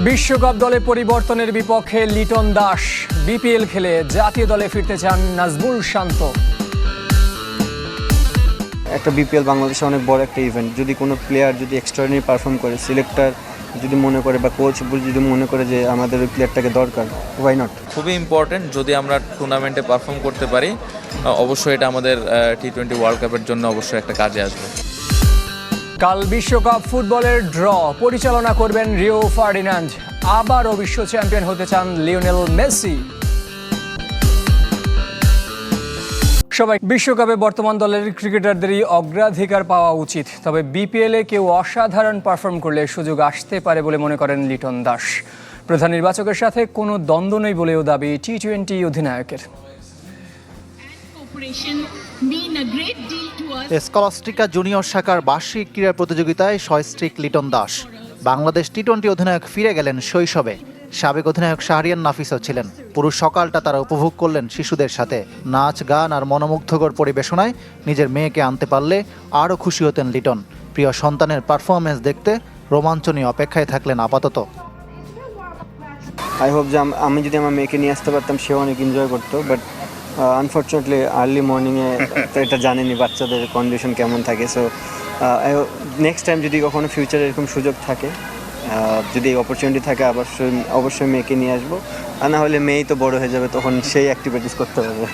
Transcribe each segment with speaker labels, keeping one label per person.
Speaker 1: বিশ্বকাপ দলে পরিবর্তনের বিপক্ষে লিটন দাস। বিপিএল খেলে জাতীয় দলে ফিরতে চান নাজমুল শান্ত।
Speaker 2: একটা বিপিএল বাংলাদেশে অনেক বড় একটা ইভেন্ট। যদি কোনো প্লেয়ার যদি এক্সট্রাঅর্ডিনারি পারফর্ম করে, সিলেক্টর যদি মনে করে বা কোচ যদি মনে করে যে আমাদের ওই প্লেয়ারটাকে দরকার, ওয়াই নট।
Speaker 3: খুবই ইম্পর্টেন্ট যদি আমরা টুর্নামেন্টে পারফর্ম করতে পারি, অবশ্যই এটা আমাদের টি-20 ওয়ার্ল্ড কাপের জন্য অবশ্যই একটা কাজে আসবে।
Speaker 1: কাল বিশ্বকাপ ফুটবলের ড্র পরিচালনা করবেন রিও ফার্ডিনান্ড। আবারও বিশ্ব চ্যাম্পিয়ন হতে চান লিওনেল মেসি। সবাই বিশ্বকাপে বর্তমান দলের ক্রিকেটারদেরই অগ্রাধিকার পাওয়া উচিত, তবে বিপিএলে কেউ অসাধারণ পারফর্ম করলে সুযোগ আসতে পারে বলে মনে করেন লিটন দাস। প্রধান নির্বাচকের সাথে কোনো দ্বন্দ্ব নেই বলেও দাবি টি-20 অধিনায়কের।
Speaker 4: স্কলাস্টিকা জুনিয়র শাখার বার্ষিক ক্রীড়া প্রতিযোগিতায় সয়স্ট্রিক লিটন দাস। বাংলাদেশ টি-20 অধিনায়ক ফিরে গেলেন শৈশবে। সাবেক অধিনায়ক শাহরিয়ার নাফিসও ছিলেন। পুরো সকালটা তারা উপভোগ করলেন শিশুদের সাথে। নাচ, গান আর মনোমুগ্ধকর পরিবেশনায় নিজের মেয়েকে আনতে পারলে আরও খুশি হতেন লিটন। প্রিয় সন্তানের পারফরমেন্স দেখতে রোমাঞ্চ নিয়ে অপেক্ষায় থাকলেন আপাতত।
Speaker 2: আই হোপ যে আমি যদি আমার মেয়েকে নিয়ে আসতে পারতাম, সেও অনেক এনজয় করতো। বাট আনফর্চুনেটলি আর্লি মর্নিংয়ে তো এটা জানেনি বাচ্চাদের কন্ডিশন কেমন থাকে। সো নেক্সট টাইম যদি কখনো ফিউচারে এরকম সুযোগ থাকে, যদি অপরচুনিটি থাকে, অবশ্যই মেয়েকে নিয়ে আসবো। আর না হলে মেয়েই তো বড় হয়ে যাবে, তখন সেই অ্যাক্টিভিটিস করতে পারবে।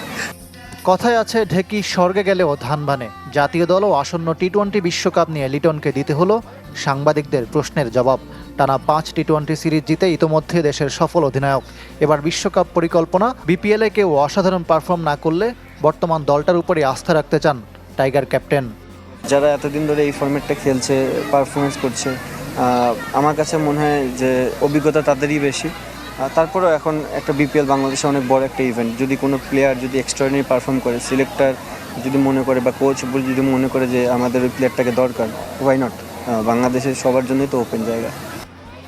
Speaker 4: কথায় আছে, ঢেকি স্বর্গে গেলেও ধান ভানে। জাতীয় দল ও আসন্ন টি-20 বিশ্বকাপ নিয়ে লিটনকে দিতে হলো সাংবাদিকদের প্রশ্নের জবাব। টানা 5 টি-20 সিরিজ জিতে ইতোমধ্যে দেশের সফল অধিনায়ক। এবার বিশ্বকাপ পরিকল্পনা, বিপিএলে কেউ অসাধারণ পারফর্ম না করলে বর্তমান দলটার উপরে আস্থা রাখতে চান টাইগার ক্যাপ্টেন।
Speaker 2: যারা এতদিন ধরে এই ফরম্যাটটা খেলছে, পারফরমেন্স করছে, আমার কাছে মনে হয় যে অভিজ্ঞতা তাদেরই বেশি। তারপরেও এখন একটা বিপিএল বাংলাদেশে অনেক বড় একটা ইভেন্ট। যদি কোনো প্লেয়ার যদি এক্সট্রাঅর্ডিনারি পারফর্ম করে, সিলেক্টর যদি মনে করে বা কোচ যদি মনে করে যে আমাদের ওই প্লেয়ারটাকে দরকার, ওয়াই নট। বাংলাদেশের সবার জন্যই তো ওপেন জায়গা।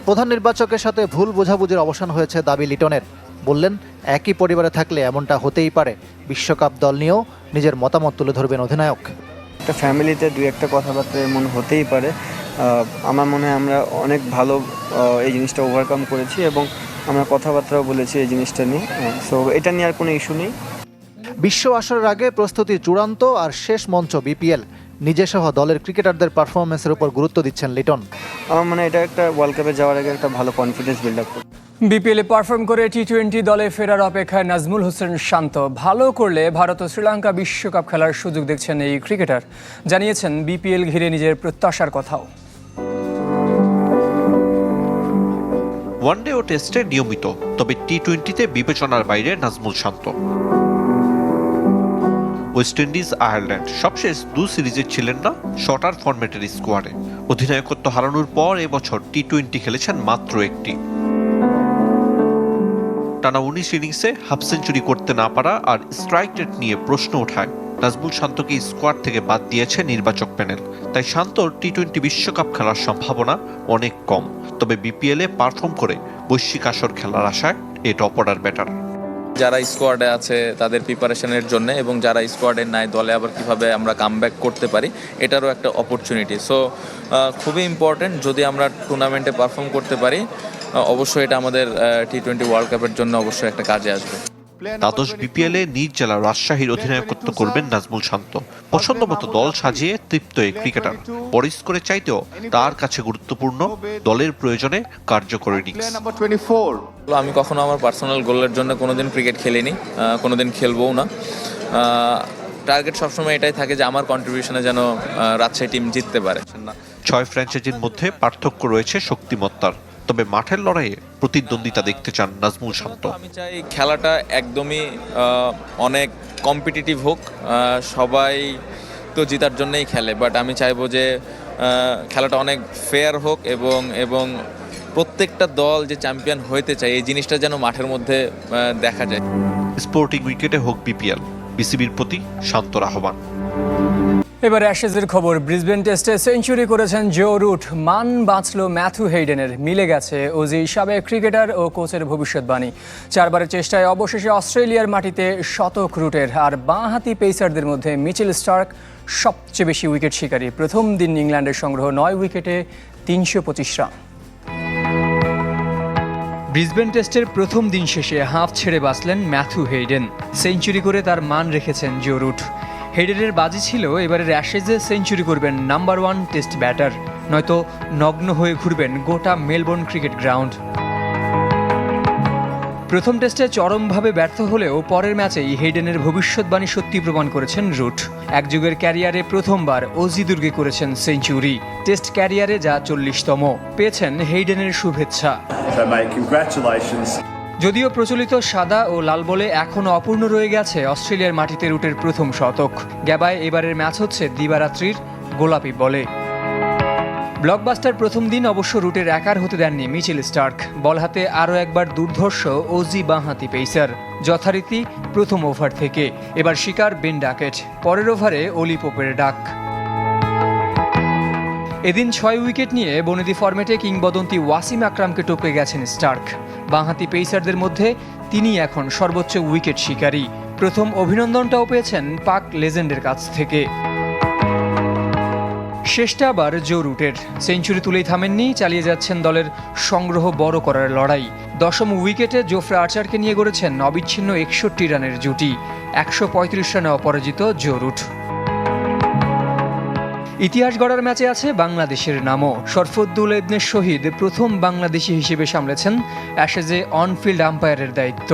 Speaker 4: প্রধান নির্বাচকের সাথে ভুল বোঝাবুঝির অবসান হয়েছে দাবি লিটনের। বললেন, একই পরিবারে থাকলে এমনটা হতেই পারে। বিশ্বকাপ দল নিয়েও নিজের মতামত তুলে ধরবেন অধিনায়ক।
Speaker 2: একটা ফ্যামিলিতে দুই একটা কথাবার্তা এমন হতেই পারে। আমার মনে হয় আমরা অনেক ভালো এই জিনিসটা ওভারকাম করেছি এবং আমরা কথাবার্তাও বলেছি এই জিনিসটা নিয়ে। সো এটা নিয়ে আর কোনো ইস্যু নেই।
Speaker 4: বিশ্ব আসরের আগে প্রস্তুতি চূড়ান্ত আর শেষ মঞ্চ বিপিএল। নিজেসহ দলের ক্রিকেটারদের পারফরমেন্সের উপর গুরুত্ব দিচ্ছেন লিটন।
Speaker 2: আমার মনে হয় এটা একটা ওয়ার্ল্ড কাপে যাওয়ার আগে একটা ভালো কনফিডেন্স বিল্ড আপ করবে।
Speaker 1: বিপিএলে পারফর্ম করে টি-20 দলে ফেরার অপেক্ষায় নাজমুল হোসেন শান্ত। ভালো করলে ভারত ও শ্রীলঙ্কা বিশ্বকাপ খেলার সুযোগ দেখছেন এই ক্রিকেটার। জানিয়েছেন বিপিএল ঘিরে নিজের প্রত্যাশার কথাও।
Speaker 5: ওয়ানডে ও টেস্টে নিয়মিত, তবে টি-20তে বিবেচনার বাইরে নাজমুল শান্ত। ওয়েস্ট ইন্ডিজ, আয়ারল্যান্ড সবশেষ 2 সিরিজে ছিলেন না শর্টার ফরম্যাটের স্কোয়াডে। অধিনায়কত্ব হারানোর পর এবছর টি-20 খেলেছেন মাত্র একটি। টানা 19 ইনিংসে হাফ সেঞ্চুরি করতে না পারা আর স্ট্রাইক রেট নিয়ে প্রশ্ন ওঠায় নাজমুল শান্তকে স্কোয়াড থেকে বাদ দিয়েছে নির্বাচক প্যানেল। তাই শান্তর টি-20 বিশ্বকাপ খেলার সম্ভাবনা অনেক কম। তবে বিপিএলে পারফর্ম করে বৈশ্বিক আসর খেলার আশায় এ টপ অর্ডার ব্যাটার।
Speaker 3: যারা স্কোয়াডে আছে তাদের প্রিপারেশনের জন্য এবং যারা স্কোয়াডে নাই, দলে আবার কিভাবে আমরা কামব্যাক করতে পারি, এটারও একটা অপরচুনিটি। সো খুবই ইম্পর্টেন্ট যদি আমরা টুর্নামেন্টে পারফর্ম করতে পারি, অবশ্যই এটা আমাদের টি-20 ওয়ার্ল্ড কাপের জন্য অবশ্যই একটা কাজে আসবে।
Speaker 5: দ্বাদশ বিপিএলে নিজ জেলা রাজশাহীর অধিনায়কত্ব করবেন নাজমুল শান্ত। পছন্দমতো দল সাজিয়ে তৃপ্ত এই ক্রিকেটার। বড় স্কোরে চাইতেও তার কাছে গুরুত্বপূর্ণ দলের প্রয়োজনে কার্যকর ইনিংস।
Speaker 3: আমি কখনো আমার পার্সোনাল গোলের জন্য কোনোদিন ক্রিকেট খেলিনি, কোনোদিন খেলবও না। টার্গেট সবসময় এটাই থাকে যে আমার কন্ট্রিবিউশনে যেন রাজশাহী টিম জিততে পারে।
Speaker 5: 6 ফ্র্যাঞ্চাইজির মধ্যে পার্থক্য রয়েছে শক্তিমত্তার, তবে মাঠের লড়াইয়ে প্রতিদ্বন্দ্বিতা দেখতে চান নাজমুল শান্ত।
Speaker 3: আমি চাই খেলাটা একদমই অনেক কম্পিটিটিভ হোক। সবাই তো জেতার জন্যই খেলে, বাট আমি চাইবো যে খেলাটা অনেক ফেয়ার হোক এবং প্রত্যেকটা দল যে চ্যাম্পিয়ন হইতে চায় এই জিনিসটা যেন মাঠের মধ্যে দেখা যায়।
Speaker 5: স্পোর্টিং উইকেটে হোক বিপিএল, বিসিবির প্রতি শান্তর আহ্বান।
Speaker 1: এবার অ্যাশেজের খবর। ব্রিসবেন টেস্টে সেঞ্চুরি করেছেন জো রুট। মান বাঁচল ম্যাথু হেইডেনের। মিলে গেছে ওজি সাবেক ক্রিকেটার ও কোচের ভবিষ্যৎবাণী। 4বারের চেষ্টায় অবশেষে অস্ট্রেলিয়ার মাটিতে শতক রুটের। আর বাঁহাতি পেসারদের মধ্যে মিচেল স্টার্ক সবচেয়ে বেশি উইকেট শিকারী। প্রথম দিন ইংল্যান্ডের সংগ্রহ 9 উইকেটে 325 রান। ব্রিসবেন টেস্টের প্রথম দিন শেষে হাঁফ ছেড়ে বাঁচলেন ম্যাথু হেইডেন। সেঞ্চুরি করে তার মান রেখেছেন জো রুট। হেইডেনের বাজি ছিল এবারের অ্যাশেজে সেঞ্চুরি করবেন নাম্বার 1 টেস্ট ব্যাটার, নয়তো নগ্ন হয়ে ঘুরবেন গোটা মেলবোর্ন ক্রিকেট গ্রাউন্ড। প্রথম টেস্টে চরমভাবে ব্যর্থ হলেও পরের ম্যাচেই হেইডেনের ভবিষ্যৎবাণী সত্যি প্রমাণ করেছেন রুট। এক যুগের ক্যারিয়ারে প্রথমবার অজি দুর্গে করেছেন সেঞ্চুরি। টেস্ট ক্যারিয়ারে যা 40তম। পেয়েছেন হেইডেনের শুভেচ্ছা। যদিও প্রচলিত সাদা ও লাল বলে এখনও অপূর্ণ রয়ে গেছে অস্ট্রেলিয়ার মাটিতে রুটের প্রথম শতক। গ্যাবায় এবারের ম্যাচ হচ্ছে দিবারাত্রির গোলাপি বলে। ব্লকবাস্টার প্রথম দিন অবশ্য রুটের একার হতে দেননি মিচেল স্টার্ক। বল হাতে আরও একবার দুর্ধর্ষ ওজি বাঁহাতি পেসার, যথারীতি প্রথম ওভার থেকে। এবার শিকার বেন ডাকেট, পরের ওভারে অলি পোপের ডাক। এদিন 6 উইকেট নিয়ে বনেদি ফরম্যাটে কিংবদন্তি ওয়াসিম আকরামকে টপকে গেছেন স্টার্ক। বাঁহাতি পেসারদের মধ্যে তিনি এখন সর্বোচ্চ উইকেট শিকারী। প্রথম অভিনন্দনটাও পেয়েছেন পাক লেজেন্ডের কাছ থেকে। শেষটা আবার জো রুটের। সেঞ্চুরি তুলেই থামেননি, চালিয়ে যাচ্ছেন দলের সংগ্রহ বড় করার লড়াই। 10ম উইকেটে জোফ্রে আর্চারকে নিয়ে গড়েছেন অবিচ্ছিন্ন 61 রানের জুটি। 135 রানে অপরাজিত জো রুট। ইতিহাস গড়ার ম্যাচে আছে বাংলাদেশের নামও। শরফুদ্দুল ইবনে শহীদ প্রথম বাংলাদেশি হিসেবে সামলেছেন অ্যাশেজে অনফিল্ড আম্পায়ারের দায়িত্ব।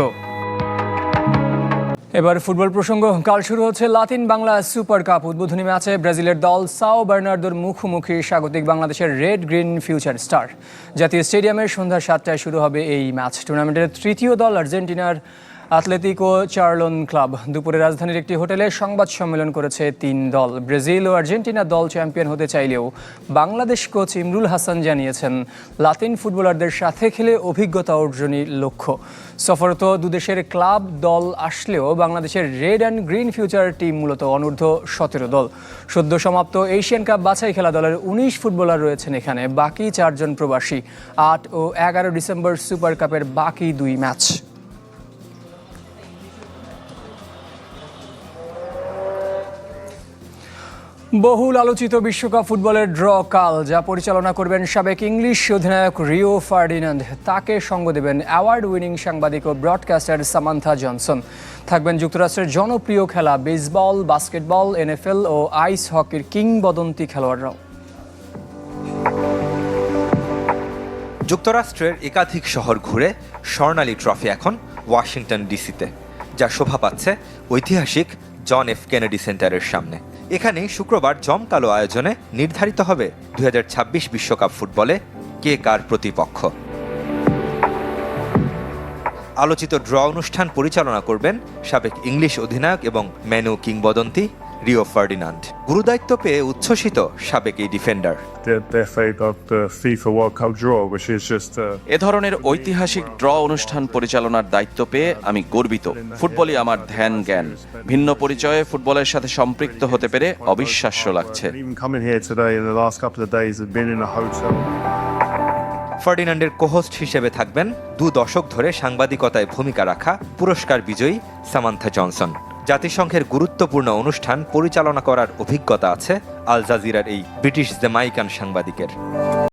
Speaker 1: এবার ফুটবল প্রসঙ্গ। কাল শুরু হচ্ছে লাতিন বাংলা সুপার কাপ। উদ্বোধনী ম্যাচে ব্রাজিলের দল সাও বার্নার্দোর মুখোমুখি স্বাগতিক বাংলাদেশের রেড গ্রিন ফিউচার স্টার। জাতীয় স্টেডিয়ামে সন্ধ্যা 7টায় শুরু হবে এই ম্যাচ। টুর্নামেন্টের তৃতীয় দল আর্জেন্টিনার আতলেতিকো চার্লোন ক্লাব। দুপুরে রাজধানীর একটি হোটেলে সংবাদ সম্মেলন করেছে 3 দল। ব্রাজিল ও আর্জেন্টিনা দল চ্যাম্পিয়ন হতে চাইলেও বাংলাদেশ কোচ ইমরুল হাসান জানিয়েছেন লাতিন ফুটবলারদের সাথে খেলে অভিজ্ঞতা অর্জনই লক্ষ্য। সফরত দুদেশের ক্লাব দল আসলেও বাংলাদেশের red and green future team মূলত অনূর্ধ্ব 17 দল। সদ্য সমাপ্ত এশিয়ান কাপ বাছাই খেলা দলের 19 ফুটবলার রয়েছেন এখানে, বাকি 4 জন প্রবাসী। 8 ও 11 ডিসেম্বর সুপার কাপের বাকি 2 ম্যাচ। বহুল আলোচিত বিশ্বকাপ ফুটবলের ড্র কাল, যা পরিচালনা করবেন সাবেক ইংলিশ অধিনায়ক রিও ফার্ডিনান্ড। তাকে সঙ্গ দেবেন অ্যাওয়ার্ড উইনিং সাংবাদিক ও ব্রডকাস্টার সামান্থা জনসন। থাকবেন যুক্তরাষ্ট্রের জনপ্রিয় খেলা বেসবল, বাস্কেটবল, NFL ও আইস হকির কিংবদন্তি খেলোয়াড়রাও।
Speaker 6: যুক্তরাষ্ট্রের একাধিক শহর ঘুরে স্বর্ণালী ট্রফি এখন ওয়াশিংটন ডিসিতে, যা শোভা পাচ্ছে ঐতিহাসিক জন এফ কেনেডি সেন্টারের সামনে। এখানেই শুক্রবার জমকালো আয়োজনে নির্ধারিত হবে 2026 বিশ্বকাপ ফুটবলে কে কার প্রতিপক্ষ। আলোচিত ড্র অনুষ্ঠান পরিচালনা করবেন সাবেক ইংলিশ অধিনায়ক এবং ম্যানু কিংবদন্তি রিও ফার্ডিনান্ড। গুরুদায়িত্ব পেয়ে উচ্ছ্বসিত সাবেক এই ডিফেন্ডার।
Speaker 7: এ ধরনের ঐতিহাসিক ড্র অনুষ্ঠান পরিচালনার দায়িত্ব পেয়ে আমি গর্বিত। ফুটবলই আমার ধ্যান জ্ঞান। ভিন্ন পরিচয়ে ফুটবলের সাথে সম্পৃক্ত হতে পেরে অবিশ্বাস্য লাগছে।
Speaker 6: ফার্ডিনান্ডের কোহোস্ট হিসেবে থাকবেন 2 দশক ধরে সাংবাদিকতায় ভূমিকা রাখা পুরস্কার বিজয়ী সামান্থা জনসন। জাতিসংঘের গুরুত্বপূর্ণ অনুষ্ঠান পরিচালনা করার অভিজ্ঞতা আছে আল জাজিরার এই ব্রিটিশ জ্যামাইকান সাংবাদিকের।